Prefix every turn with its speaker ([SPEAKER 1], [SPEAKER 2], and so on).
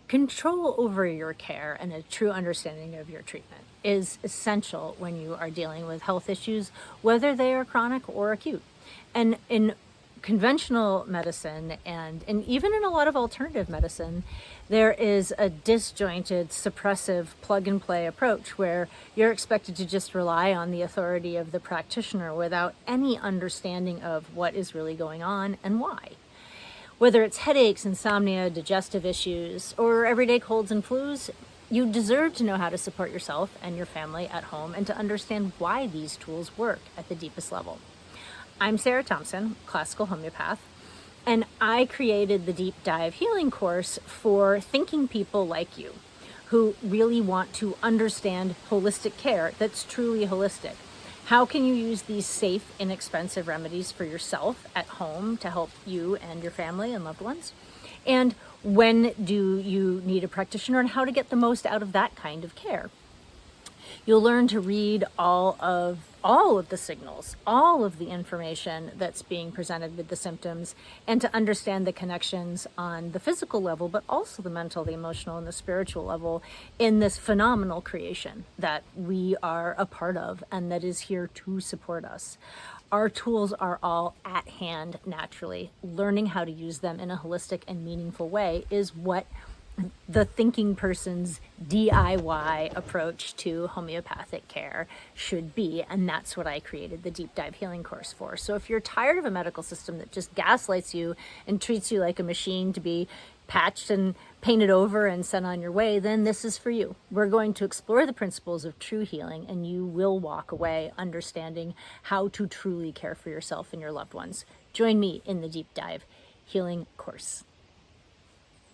[SPEAKER 1] Control over your care and a true understanding of your treatment is essential when you are dealing with health issues, whether they are chronic or acute. And in conventional medicine and even in a lot of alternative medicine, there is a disjointed, suppressive, plug and play approach where you're expected to just rely on the authority of the practitioner without any understanding of what is really going on and why. Whether it's headaches, insomnia, digestive issues, or everyday colds and flus, you deserve to know how to support yourself and your family at home and to understand why these tools work at the deepest level. I'm Sarah Thompson, classical homeopath, and I created the Deep Dive Healing course for thinking people like you who really want to understand holistic care that's truly holistic. How can you use these safe, inexpensive remedies for yourself at home to help you and your family and loved ones? And when do you need a practitioner and how to get the most out of that kind of care? You'll learn to read all of the signals, all of the information that's being presented with the symptoms, and to understand the connections on the physical level, but also the mental, the emotional, and the spiritual level in this phenomenal creation that we are a part of and that is here to support us. Our tools are all at hand naturally. Learning how to use them in a holistic and meaningful way is what the thinking person's DIY approach to homeopathic care should be, and that's what I created the Deep Dive Healing course for. So if you're tired of a medical system that just gaslights you and treats you like a machine to be patched and painted over and sent on your way, then this is for you. We're going to explore the principles of true healing, and you will walk away understanding how to truly care for yourself and your loved ones. Join me in the Deep Dive Healing course.